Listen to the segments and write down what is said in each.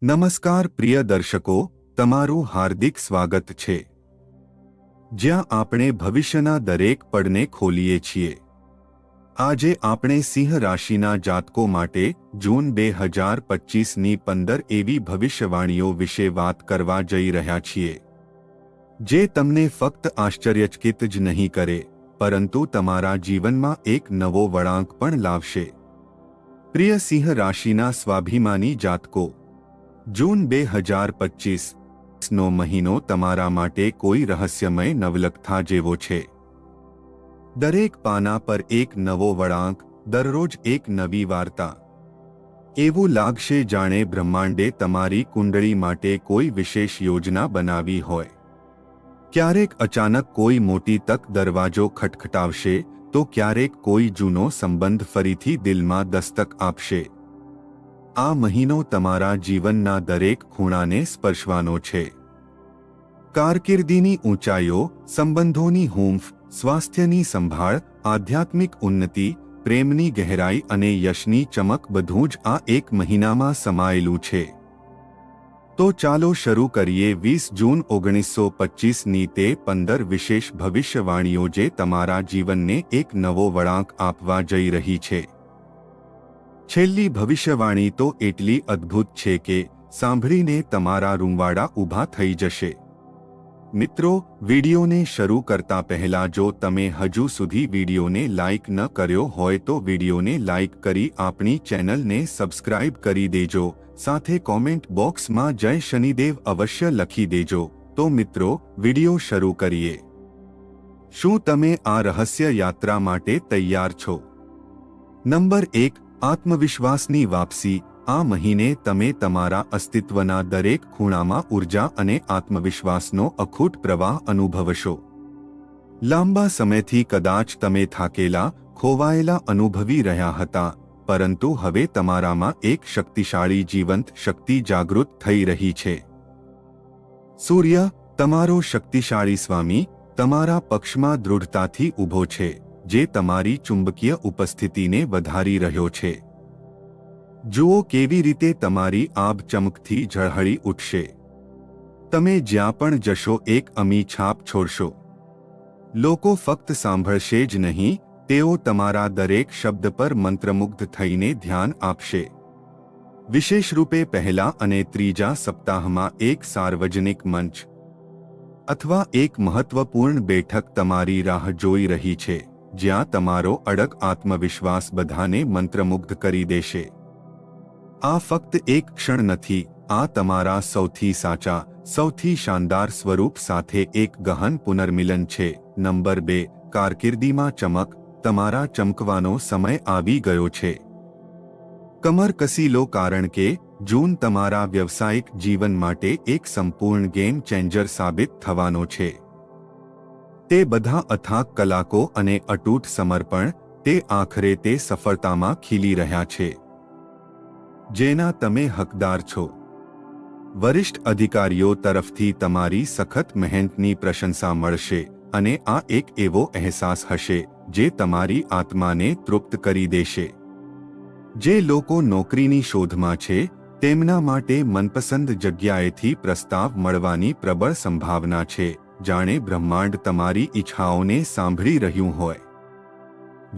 નમસ્કાર પ્રિય દર્શકો, તમારું હાર્દિક સ્વાગત છે, જ્યાં આપણે ભવિષ્યના દરેક પડને ખોલીએ છીએ। આજે આપણે સિંહ રાશિના જાતકો માટે જૂન 2025ની 15 એવી ભવિષ્યવાણીઓ વિશે વાત કરવા જઈ રહ્યા છીએ, જે તમને ફક્ત આશ્ચર્યચકિત જ નહીં કરે, પરંતુ તમારા જીવનમાં એક નવો વળાંક પણ લાવશે। પ્રિય સિંહ રાશિના સ્વાભિમાની જાતકો, જૂન 2025નો મહિનો તમારા માટે કોઈ રહસ્યમય નવલકથા જેવો છે। દરેક પાના પર એક નવો વળાંક, દરરોજ એક નવી વાર્તા। એવું લાગશે જાણે બ્રહ્માંડે તમારી કુંડળી માટે કોઈ વિશેષ યોજના બનાવી હોય। ક્યારેક અચાનક કોઈ મોટી તક દરવાજો ખટખટાવશે, તો ક્યારેક કોઈ જૂનો સંબંધ ફરીથી દિલમાં દસ્તક આપશે। આ મહિનો તમારા જીવનના દરેક ખૂણાને સ્પર્શવાનો છે। કારકિર્દીની ઊંચાઈઓ, સંબંધોની હૂંફ, સ્વાસ્થ્યની સંભાળ, આધ્યાત્મિક ઉન્નતિ, પ્રેમની ગહેરાઈ અને યશની ચમક બધું જ આ એક મહિનામાં સમાયેલું છે। તો ચાલો શરૂ કરીએ 20 જૂન 1925ની તે 15 વિશેષ ભવિષ્યવાણીઓ જે તમારા જીવનને એક નવો વળાંક આપવા જઈ રહી છે। છેલ્લી ભવિષ્યવાણી તો એટલી અદ્ભુત છે કે સાંભળીને તમારા રૂંવાડા ઊભા થઈ જશે। મિત્રો, વિડીયોને શરૂ કરતા પહેલા જો તમે હજુ સુધી વિડીયોને લાઇક ન કર્યો હોય તો વિડીયોને લાઇક કરી આપણી ચેનલને સબસ્ક્રાઇબ કરી દેજો, સાથે કોમેન્ટ બોક્સમાં જય શનિદેવ અવશ્ય લખી દેજો। તો મિત્રો, વિડીયો શરૂ કરીએ। શું તમે આ રહસ્ય યાત્રા માટે તૈયાર છો? નંબર 1, આત્મવિશ્વાસની વાપસી। આ મહિને તમે તમારા અસ્તિત્વના દરેક ખૂણામાં ઊર્જા અને આત્મવિશ્વાસનો અખૂટ પ્રવાહ અનુભવશો। લાંબા સમયથી કદાચ તમે થાકેલા, ખોવાયેલા અનુભવી રહ્યા હતા, પરંતુ હવે તમારામાં એક શક્તિશાળી જીવંત શક્તિ જાગૃત થઈ રહી છે। સૂર્ય, તમારો શક્તિશાળી સ્વામી, તમારા પક્ષમાં દૃઢતાથી ઊભો છે, જે તમારી ચુંબકીય ઉપસ્થિતિને વધારી રહ્યો છે। જુઓ કેવી રીતે તમારી આભ ચમકથી ઝળહળી ઉઠશે। તમે જ્યાં પણ જશો એક અમી છાપ છોડશો। લોકો ફક્ત સાંભળશે જ નહીં, તેઓ તમારા દરેક શબ્દ પર મંત્રમુગ્ધ થઈને ધ્યાન આપશે। વિશેષ રૂપે પહેલા અને ત્રીજા સપ્તાહમાં એક સાર્વજનિક મંચ અથવા એક મહત્વપૂર્ણ બેઠક તમારી રાહ જોઈ રહી છે, જ્યાં તમારો અડગ આત્મવિશ્વાસ બધાને મંત્રમુગ્ધ કરી દેશે। આ ફક્ત એક ક્ષણ નથી, આ તમારા સૌથી સાચા, સૌથી શાનદાર સ્વરૂપ સાથે એક ગહન પુનર્મિલન છે। નંબર 2, કારકિર્દીમાં ચમક। તમારા ચમકવાનો સમય આવી ગયો છે। કમર કસી લો, કારણ કે જૂન તમારા વ્યવસાયિક જીવન માટે એક સંપૂર્ણ ગેમ ચેન્જર સાબિત થવાનો છે। તે બધા અથાગ કલાકો અને અતૂટ સમર્પણ, તે આખરે તે સફળતામાં ખીલી રહ્યા છે, જેના તમે હકદાર છો। વરિષ્ઠ અધિકારીઓ તરફથી તમારી સખત મહેનતની પ્રશંસા મળશે, અને આ એક એવો અહેસાસ હશે જે તમારી આત્માને તૃપ્ત કરી દેશે। જે લોકો નોકરીની શોધમાં છે, તેમના માટે મનપસંદ જગ્યાએથી પ્રસ્તાવ મળવાની પ્રબળ સંભાવના છે, જાણે બ્રહ્માંડ તમારી ઈચ્છાઓને સાંભળી રહ્યું હોય।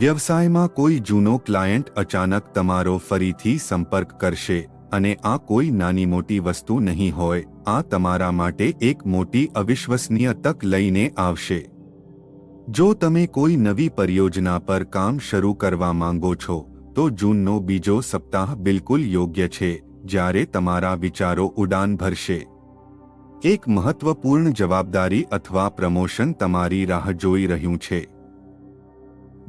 વ્યવસાયમાં કોઈ જૂનો ક્લાયન્ટ અચાનક તમારો ફરીથી સંપર્ક કરશે, અને આ કોઈ નાની મોટી વસ્તુ નહીં હોય, આ તમારા માટે એક મોટી અવિશ્વસનીય તક લઈને આવશે। જો તમે કોઈ નવી પરિયોજના પર કામ શરૂ કરવા માંગો છો, તો જૂનનો બીજો સપ્તાહ બિલકુલ યોગ્ય છે, જ્યારે તમારા વિચારો ઉડાન ભરશે। એક મહત્વપૂર્ણ જવાબદારી અથવા પ્રમોશન તમારી રાહ જોઈ રહ્યું છે,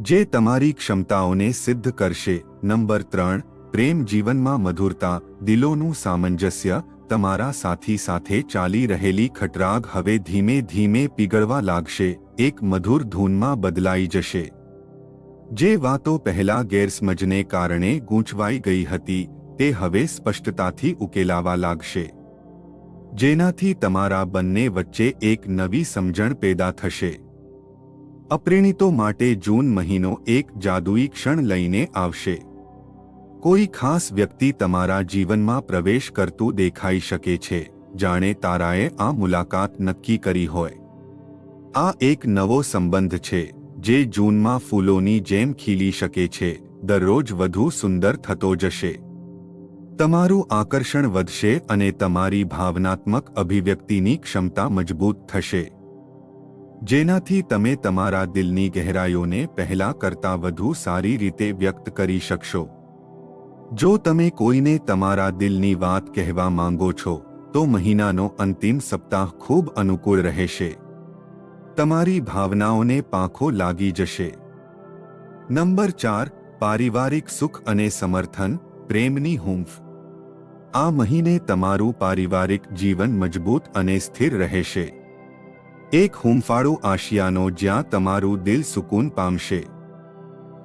જે તમારી ક્ષમતાઓને સિદ્ધ કરશે। નંબર 3, પ્રેમ જીવનમાં મધુરતા। દિલોનું સામંજસ્ય। તમારા સાથી સાથે ચાલી રહેલી ખટરાગ હવે ધીમે ધીમે પીગળવા લાગશે, એક મધુર ધૂનમાં બદલાઈ જશે। જે વાતો પહેલા ગેરસમજને કારણે ગૂંચવાઈ ગઈ હતી, તે હવે સ્પષ્ટતાથી ઉકેલાવા લાગશે, જેનાથી તમારા બંને વચ્ચે એક નવી સમજણ પેદા થશે। અપરિણીતો માટે જૂન મહિનો એક જાદુઈ ક્ષણ લઈને આવશે। કોઈ ખાસ વ્યક્તિ તમારા જીવનમાં પ્રવેશ કરતું દેખાઈ શકે છે, જાણે તારાએ આ મુલાકાત નક્કી કરી હોય. આ એક નવો સંબંધ છે જે જૂનમાં ફૂલોની જેમ ખીલી શકે છે, દરરોજ વધુ સુંદર થતો જશે. તમારું આકર્ષણ વધશે અને તમારી ભાવનાત્મક અભિવ્યક્તિની ક્ષમતા મજબૂત થશે, જેનાથી તમે તમારા દિલની ગહેરાઈઓને પહેલા કરતાં વધુ સારી રીતે વ્યક્ત કરી શકશો. જો તમે કોઈને તમારા દિલની વાત કહેવા માંગો છો, તો મહિનાનો અંતિમ સપ્તાહ ખૂબ અનુકૂળ રહેશે. તમારી ભાવનાઓને પાંખો લાગી જશે. નંબર 4. પારિવારિક સુખ અને સમર્થન, પ્રેમની હૂંફ. આ મહિને તમારું પારિવારિક જીવન મજબૂત અને સ્થિર રહેશે. એક હૂંફાળું આશિયાનો જ્યાં તમારું દિલ સુકૂન પામશે.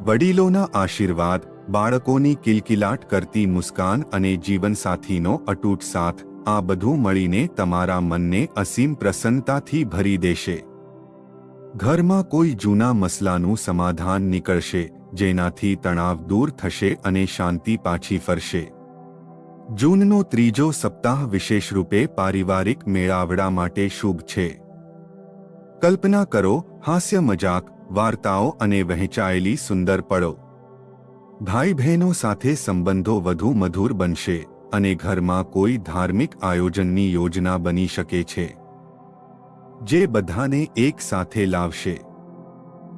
વડીલોના આશીર્વાદ, બાળકોની કિલકિલાટ કરતી મુસ્કાન અને જીવનસાથીનો અતૂટ સાથ, આ બધું મળીને તમારા મનને અસીમ પ્રસન્નતાથી ભરી દેશે. ઘરમાં કોઈ જૂના મસલાનું સમાધાન નીકળશે, જેનાથી તણાવ દૂર થશે અને શાંતિ પાછી ફરશે. જૂનનો ત્રીજો સપ્તાહ વિશેષ રૂપે પારિવારિક મેળાવડા માટે શુભ છે. કલ્પના કરો, હાસ્ય મજાક, વાર્તાઓ અને વહેંચાયેલી સુંદર પળો. ભાઈ બહેનો સાથે સંબંધો વધુ મધુર બનશે અને ઘરમાં કોઈ ધાર્મિક આયોજનની યોજના બની શકે છે, જે બધાને એક સાથે લાવશે.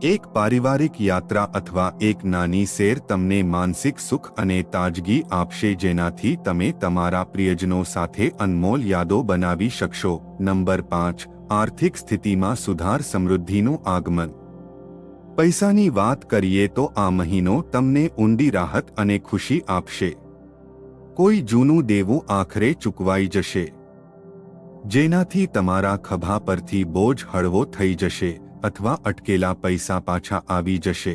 એક પારિવારિક યાત્રા અથવા એક નાની સેર તમને માનસિક સુખ અને તાજગી આપશે, જેનાથી તમે તમારા પ્રિયજનો સાથે અનમોલ યાદો બનાવી શકશો. નંબર 5. આર્થિક સ્થિતિમાં સુધાર, સમૃદ્ધિનું આગમન. પૈસાની વાત કરીએ તો આ મહિનો તમને ઊંડી રાહત અને ખુશી આપશે. કોઈ જૂનું દેવું આખરે ચૂકવાઈ જશે, જેનાથી તમારા ખભા પરથી બોજ હળવો થઈ જશે અથવા અટકેલા પૈસા પાછા આવી જશે.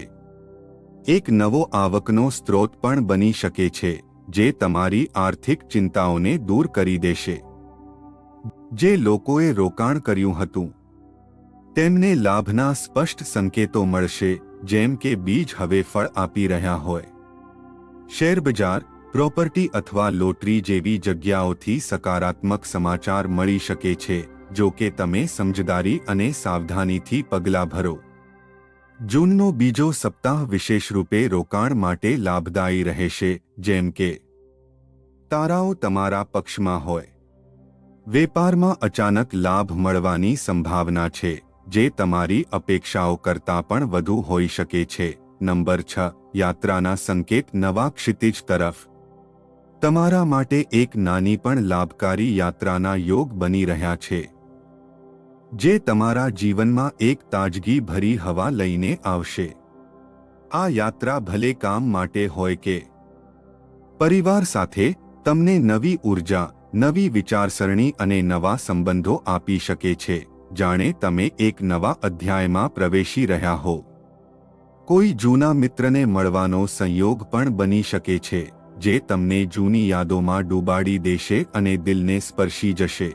એક નવો આવકનો સ્ત્રોત પણ બની શકે છે, જે તમારી આર્થિક ચિંતાઓને દૂર કરી દેશે. જે લોકોએ રોકાણ કર્યું હતું, તેમને લાભના સ્પષ્ટ સંકેતો મળશે, જેમ કે બીજ હવે ફળ આપી રહ્યા હોય. શેરબજાર, પ્રોપર્ટી અથવા લોટરી જેવી જગ્યાઓથી સકારાત્મક સમાચાર મળી શકે છે, જો કે તમે સમજદારી અને સાવધાનીથી પગલાં ભરો. જૂનનો બીજો સપ્તાહ વિશેષ રૂપે રોકાણ માટે લાભદાયી રહેશે, જેમ કે તારાઓ તમારા પક્ષમાં હોય. વેપારમાં અચાનક લાભ મળવાની સંભાવના છે, જે તમારી અપેક્ષાઓ કરતાં પણ વધુ હોઈ શકે છે. નંબર 6. યાત્રાના સંકેત, નવા ક્ષિતિજ તરફ. તમારા માટે એક નાની પણ લાભકારી યાત્રાના યોગ બની રહ્યા છે, જે તમારા જીવનમાં એક તાજગી ભરી હવા લઈને આવશે. આ યાત્રા ભલે કામ માટે હોય કે પરિવાર સાથે, તમને નવી ઉર્જા, નવી વિચારસરણી અને નવા સંબંધો આપી શકે છે, જાણે તમે એક નવા અધ્યાયમાં પ્રવેશી રહ્યા હો. કોઈ જૂના મિત્રને મળવાનો સંયોગ પણ બની શકે છે, જે તમને જૂની યાદોમાં ડૂબાડી દેશે અને દિલને સ્પર્શી જશે.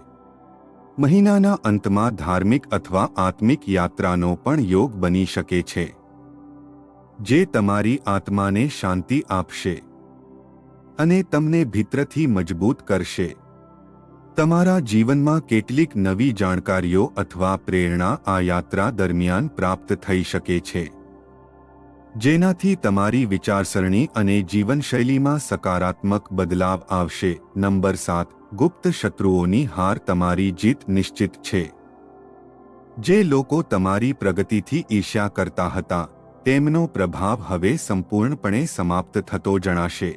મહિનાના અંતમાં ધાર્મિક અથવા આત્મિક યાત્રાનો પણ યોગ બની શકે છે, જે તમારી આત્માને શાંતિ આપશે અને તમને ભીતરથી મજબૂત કરશે. તમારા જીવનમાં કેટલીક નવી જાણકારીઓ અથવા પ્રેરણા આ યાત્રા દરમિયાન પ્રાપ્ત થઈ શકે છે, જેનાથી તમારી વિચારસરણી અને જીવનશૈલીમાં સકારાત્મક બદલાવ આવશે. નંબર 7. ગુપ્ત શત્રુઓની હાર, તમારી જીત નિશ્ચિત છે. જે લોકો તમારી પ્રગતિથી ઈર્ષ્યા કરતા હતા, તેમનો પ્રભાવ હવે સંપૂર્ણપણે સમાપ્ત થતો જણાશે,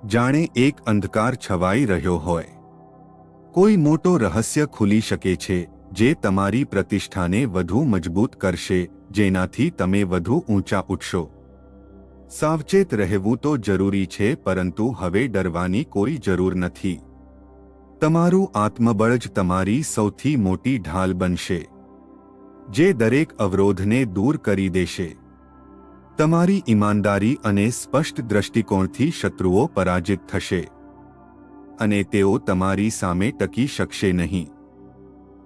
જાણે એક અંધકાર છવાઈ રહ્યો હોય. કોઈ મોટો રહસ્ય ખુલી શકે છે, જે તમારી પ્રતિષ્ઠાને વધુ મજબૂત કરશે, જેનાથી તમે વધુ ઊંચા ઉઠશો. સાવચેત રહેવું તો જરૂરી છે, પરંતુ હવે ડરવાની કોઈ જરૂર નથી. તમારું આત્મબળ જ તમારી સૌથી મોટી ઢાલ બનશે, જે દરેક અવરોધને દૂર કરી દેશે. તમારી ઈમાનદારી અને સ્પષ્ટ દૃષ્ટિકોણથી શત્રુઓ પરાજિત થશે અને તેઓ તમારી સામે ટકી શકશે નહીં.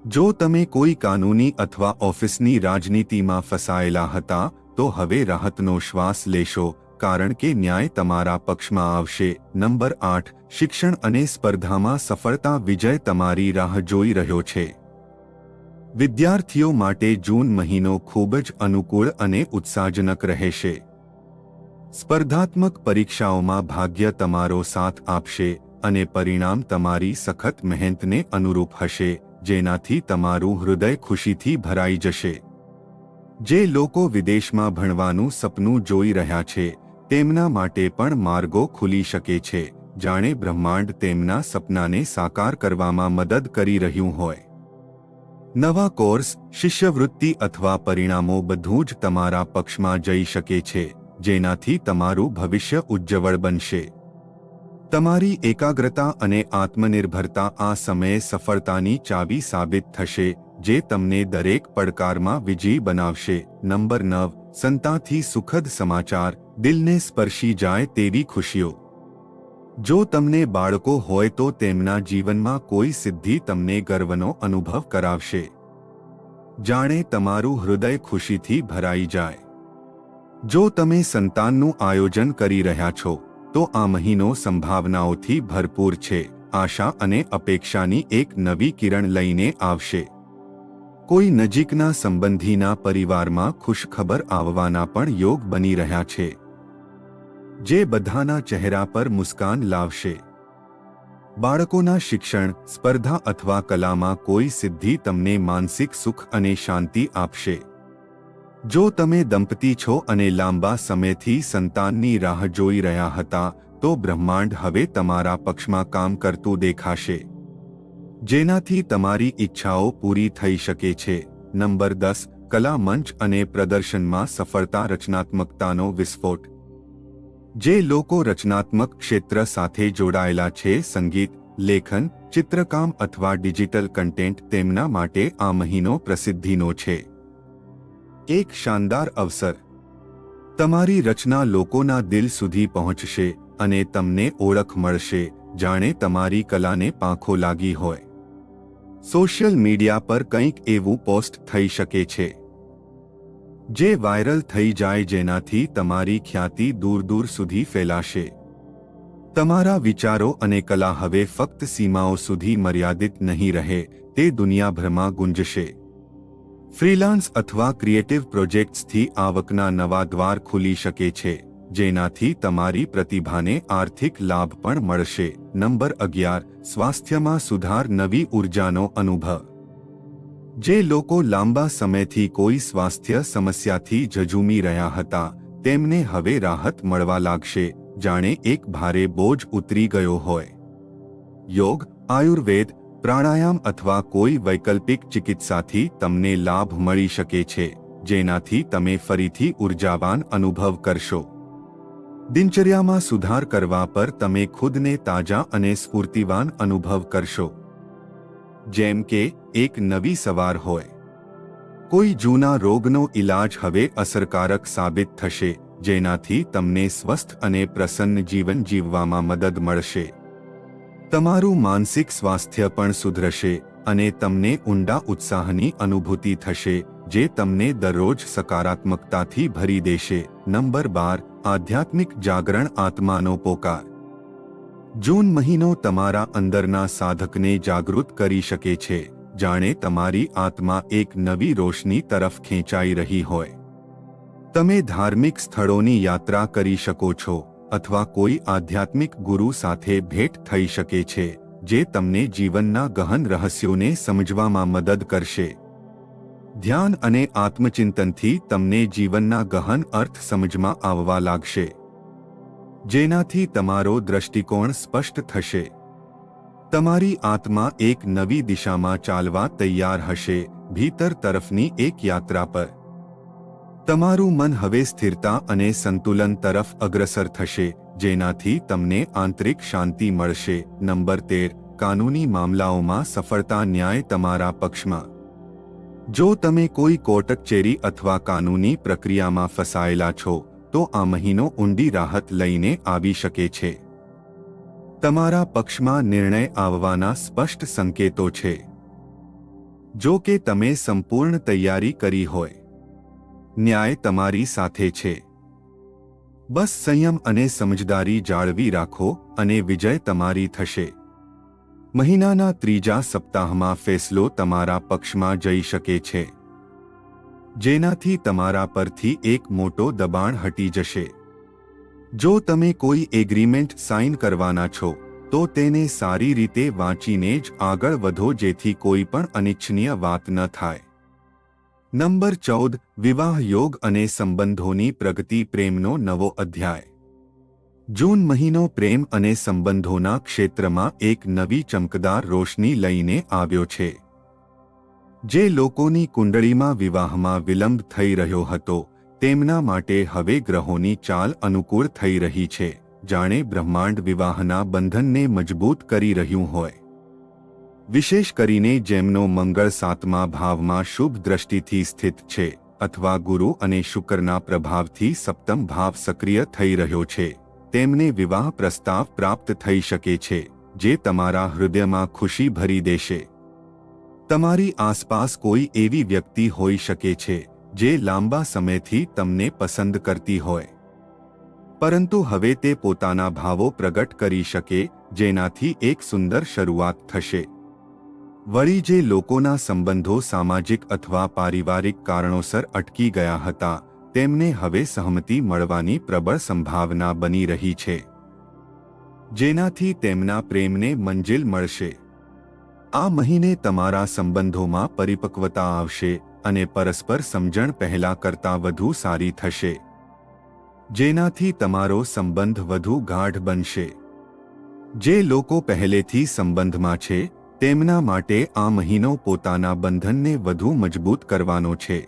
જો તમે કોઈ કાનૂની અથવા ઓફિસની રાજનીતિમાં ફસાયેલા હતા, તો હવે રાહતનો શ્વાસ લેશો, કારણ કે ન્યાય તમારા પક્ષમાં આવશે. નંબર 8 શિક્ષણ અને સ્પર્ધામાં સફળતા. વિજય તમારી રાહ જોઈ રહ્યો છે. વિદ્યાર્થીઓ માટે જૂન મહિનો ખૂબ જ અનુકૂળ અને ઉત્સાહજનક રહેશે. સ્પર્ધાત્મક પરીક્ષાઓમાં ભાગ્ય તમારો સાથ આપશે અને પરિણામ તમારી સખત મહેનતને અનુરૂપ હશે, જેનાથી તમારું હૃદય ખુશીથી ભરાઈ જશે. જે લોકો વિદેશમાં ભણવાનું સપનું જોઈ રહ્યા છે, તેમના માટે પણ માર્ગો ખુલી શકે છે, જાણે બ્રહ્માંડ તેમના સપનાને સાકાર કરવામાં મદદ કરી રહ્યું હોય. નવા કોર્સ, શિષ્યવૃત્તિ અથવા પરિણામો બધું જ તમારા પક્ષમાં જઈ શકે છે, જેનાથી તમારું ભવિષ્ય ઉજ્જવળ બનશે. તમારી એકાગ્રતા અને આત્મનિર્ભરતા આ સમયે સફળતાની ચાવી સાબિત થશે, જે તમને દરેક પડકારમાં વિજયી બનાવશે. નંબર 9 સંતાનથી સુખદ સમાચાર. દિલને સ્પર્શી જાય તેવી ખુશીઓ. જો તમને બાળકો હોય તો તેમના જીવનમાં કોઈ સિદ્ધિ તમને ગર્વનો અનુભવ કરાવશે. જાણે તમારું હૃદય ખુશીથી ભરાઈ જાય. જો તમે સંતાનનું આયોજન કરી રહ્યા છો, તો આ મહિનો સંભાવનાઓથી ભરપૂર છે. આશા અને અપેક્ષાની એક નવી કિરણ લઈને આવશે. કોઈ નજીકના સંબંધીના પરિવારમાં ખુશખબર આવવાના પણ યોગ બની રહ્યા છે, જે બધાના ચહેરા પર મુસ્કાન લાવશે. બાળકોના શિક્ષણ, સ્પર્ધા અથવા કલામાં કોઈ સિદ્ધિ તમને માનસિક સુખ અને શાંતિ આપશે. જો તમે દંપતી છો અને લાંબા સમયથી સંતાનની રાહ જોઈ રહ્યા હતા, તો બ્રહ્માંડ હવે તમારા પક્ષમાં કામ કરતું દેખાશે, જેનાથી તમારી ઈચ્છાઓ પૂરી થઈ શકે છે. નંબર 10 કલા, મંચ અને પ્રદર્શનમાં સફળતા. રચનાત્મકતાનો વિસ્ફોટ. જે લોકો રચનાત્મક ક્ષેત્ર સાથે જોડાયેલા છે, સંગીત, લેખન, ચિત્રકામ અથવા ડિજિટલ કન્ટેન્ટ, તેમના માટે આ મહિનો પ્રસિદ્ધિનો છે. એક શાનદાર અવસર. તમારી રચના લોકોના દિલ સુધી પહોંચશે અને તમને ઓળખ મળશે, જાણે તમારી કલાને પાંખો લાગી હોય. સોશિયલ મીડિયા પર કંઈક એવું પોસ્ટ થઈ શકે છે જે વાયરલ થઈ જાય, જેનાથી તમારી ખ્યાતિ દૂર દૂર સુધી ફેલાશે. તમારા વિચારો અને કલા હવે ફક્ત સીમાઓ સુધી મર્યાદિત નહીં રહે, તે દુનિયાભરમાં ગુંજશે. ફ્રીલાન્સ અથવા ક્રિએટિવ પ્રોજેક્ટ્સથી આવકના નવા દ્વાર ખુલી શકે છે, જેનાથી તમારી પ્રતિભાને આર્થિક લાભ પણ મળશે. નંબર 11 સ્વાસ્થ્યમાં સુધાર. નવી ઉર્જાનો અનુભવ. જે લોકો લાંબા સમયથી કોઈ સ્વાસ્થ્ય સમસ્યાથી ઝઝૂમી રહ્યા હતા, તેમને હવે રાહત મળવા લાગશે, જાણે એક ભારે બોજ ઉતરી ગયો હોય. યોગ, આયુર્વેદ, પ્રાણાયામ અથવા કોઈ વૈકલ્પિક ચિકિત્સાથી તમને લાભ મળી શકે છે, જેનાથી તમે ફરીથી ઉર્જાવાન અનુભવ કરશો. દિનચર્યામાં સુધાર કરવા પર તમે ખુદને તાજા અને સ્ફૂર્તિવાન અનુભવ કરશો, જેમ કે એક નવી સવાર હોય. કોઈ જૂના રોગનો ઇલાજ હવે અસરકારક સાબિત થશે, જેનાથી તમને સ્વસ્થ અને પ્રસન્ન જીવન જીવવામાં મદદ મળશે. તમારું માનસિક સ્વાસ્થ્ય પણ સુધરશે અને તમને ઊંડા ઉત્સાહની અનુભૂતિ થશે, જે તમને દરરોજ સકારાત્મકતાથી ભરી દેશે. નંબર 12 આધ્યાત્મિક જાગરણ. આત્માનો પોકાર. જૂન મહિનો તમારા અંદરના સાધકને જાગૃત કરી શકે છે, જાણે તમારી આત્મા એક નવી રોશની તરફ ખેંચાઈ રહી હોય. તમે ધાર્મિક સ્થળોની યાત્રા કરી શકો છો અથવા કોઈ આધ્યાત્મિક ગુરુ સાથે ભેટ થઈ શકે છે, જે તમને જીવનના ગહન રહસ્યોને સમજવામાં મદદ કરશે. ધ્યાન અને આત્મચિંતનથી તમને જીવનના ગહન અર્થ સમજમાં આવવા લાગશે, જેનાથી તમારો દૃષ્ટિકોણ સ્પષ્ટ થશે. તમારી આત્મા એક નવી દિશામાં ચાલવા તૈયાર હશે, ભીતર તરફની એક યાત્રા પર. તમારું મન હવે સ્થિરતા અને સંતુલન તરફ અગ્રસર થશે, જેનાથી તમને આંતરિક શાંતિ મળશે. નંબર 13 કાનૂની મામલાઓમાં સફળતા. ન્યાય તમારા પક્ષમાં. જો તમે કોઈ કોર્ટ કચેરી અથવા કાનૂની પ્રક્રિયામાં ફસાયેલા છો, તો આ મહિનો ઊંડી રાહત લઈને આવી શકે છે. તમારા પક્ષમાં નિર્ણય આવવાના સ્પષ્ટ સંકેતો છે. જો કે તમે સંપૂર્ણ તૈયારી કરી હોય, ન્યાય તમારી સાથે છે. બસ સંયમ અને સમજદારી જાળવી રાખો અને વિજય તમારી થશે. મહિનાના ત્રીજા સપ્તાહમાં ફેસલો તમારા પક્ષમાં જઈ શકે છે, જેનાથી તમારા પરથી એક મોટો દબાણ હટી જશે. જો તમે કોઈ એગ્રીમેન્ટ સાઇન કરવાના છો તો તેને સારી રીતે વાંચીને જ આગળ વધો, જેથી કોઈ પણ અનિચ્છનીય વાત ન થાય. નંબર 14 વિવાહ યોગ અને સંબંધોની પ્રગતિ. પ્રેમનો નવો અધ્યાય. જૂન મહિનો પ્રેમ અને સંબંધોના ક્ષેત્રમાં એક નવી ચમકદાર રોશની લઈને આવ્યો છે. જે લોકોની કુંડળીમાં વિવાહમાં વિલંબ થઈ રહ્યો હતો તેમના માટે હવે ગ્રહોની ચાલ અનુકૂળ થઈ રહી છે, જાણે બ્રહ્માંડ વિવાહના બંધનને મજબૂત કરી રહ્યું હોય. વિશેષ કરીને જેમનો મંગળ 7મા ભાવમાં શુભ દ્રષ્ટિથી સ્થિત છે અથવા ગુરુ અને શુક્રના પ્રભાવથી સપ્તમ ભાવ સક્રિય થઈ રહ્યો છે, તેમને વિવાહ પ્રસ્તાવ પ્રાપ્ત થઈ શકે છે, જે તમારા હૃદયમાં ખુશી ભરી દેશે. તમારી આસપાસ કોઈ એવી વ્યક્તિ હોઈ શકે છે જે લાંબા સમયથી તમને પસંદ કરતી હોય, પરંતુ હવે તે પોતાના ભાવો પ્રગટ કરી શકે, જેનાથી એક સુંદર શરૂઆત થશે. વળી જે લોકોના સંબંધો સામાજિક અથવા પારિવારિક કારણોસર અટકી ગયા હતા તેમને હવે સહમતિ મળવાની પ્રબળ સંભાવના બની રહી છે, જેનાથી તેમના પ્રેમને મંજિલ મળશે. આ મહિને તમારા સંબંધોમાં પરિપક્વતા આવશે અને પરસ્પર સમજણ પહેલા કરતાં વધુ સારી થશે, જેનાથી તમારો સંબંધ વધુ ગાઢ બનશે. જે લોકો પહેલેથી સંબંધમાં છે તેમના માટે આ મહિનો પોતાના બંધનને વધુ મજબૂત કરવાનો છે.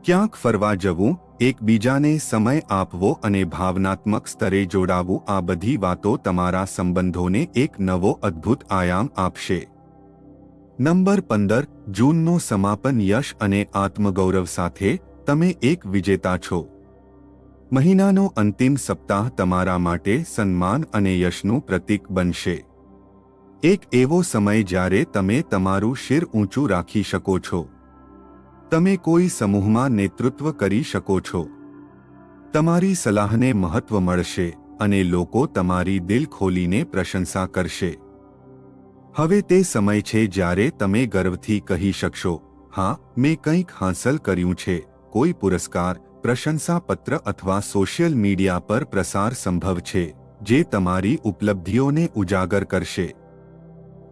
ક્યાંક ફરવા જવું, એકબીજાને સમય આપવો અને ભાવનાત્મક સ્તરે જોડાવું, આ બધી વાતો તમારા સંબંધોને એક નવો અદ્ભુત આયામ આપશે. નંબર 15 જૂનનો સમાપન. યશ અને આત્મગૌરવ સાથે તમે એક વિજેતા છો. મહિનાનો અંતિમ સપ્તાહ તમારા માટે સન્માન અને યશનું પ્રતીક બનશે. એક એવો સમય જ્યારે તમે તમારું શિર ઊંચું રાખી શકો છો. તમે કોઈ સમૂહમાં નેતૃત્વ કરી શકો છો. તમારી સલાહને મહત્વ મળશે અને લોકો તમારી દિલ ખોલીને પ્રશંસા કરશે. હવે તે સમય છે જ્યારે તમે ગર્વથી કહી શકશો, હા, મેં કંઈક હાંસલ કર્યું છે. કોઈ પુરસ્કાર, પ્રશંસાપત્ર અથવા સોશિયલ મીડિયા પર પ્રસાર સંભવ છે જે તમારી ઉપલબ્ધિઓને ઉજાગર કરશે.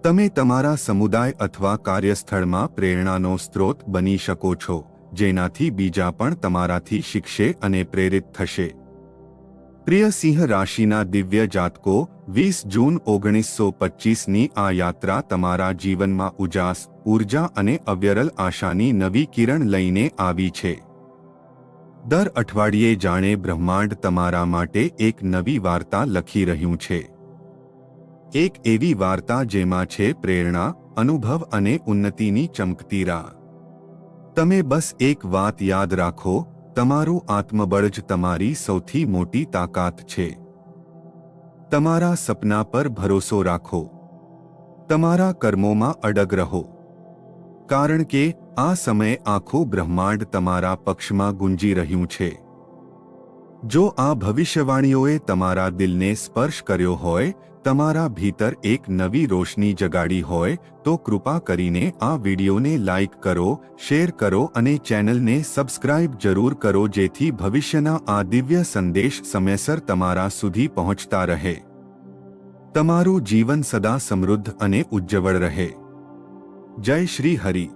તમે તમારા સમુદાય અથવા કાર્યસ્થળમાં પ્રેરણાનો સ્ત્રોત બની શકો છો, જેનાથી બીજા પણ તમારાથી શીખશે અને પ્રેરિત થશે. પ્રિય સિંહ રાશિના દિવ્ય જાતકો, 20 જૂન 1925ની આ યાત્રા તમારા જીવનમાં ઉજાસ, ઊર્જા અને અવિરલ આશાની નવી કિરણ લઈને આવી છે. દર અઠવાડિયે જાણે બ્રહ્માંડ તમારા માટે એક નવી વાર્તા લખી રહ્યું છે. એક એવી વાર્તા જેમાં છે પ્રેરણા, અનુભવ અને ઉન્નતિની ચમકતી રાહ. તમે બસ એક વાત યાદ રાખો, તમારું આત્મબળ જ તમારી સૌથી મોટી તાકાત છે. તમારા સપના પર ભરોસો રાખો. તમારા કર્મોમાં અડગ રહો, કારણ કે આ સમયે આખું બ્રહ્માંડ તમારા પક્ષમાં ગુંજી રહ્યું છે. જો આ ભવિષ્યવાણીઓએ તમારા દિલને સ્પર્શ કર્યો હોય, તમારા ભીતર એક નવી રોશની જગાડી હોય, તો કૃપા કરીને આ વિડીયોને લાઇક કરો, શેર કરો અને ચેનલને સબસ્ક્રાઇબ જરૂર કરો, જેથી ભવિષ્યના આ દિવ્ય સંદેશ સમયસર તમારા સુધી પહોંચતા રહે. તમારું જીવન સદા સમૃદ્ધ અને ઉજ્જવળ રહે. જય શ્રી હરિ.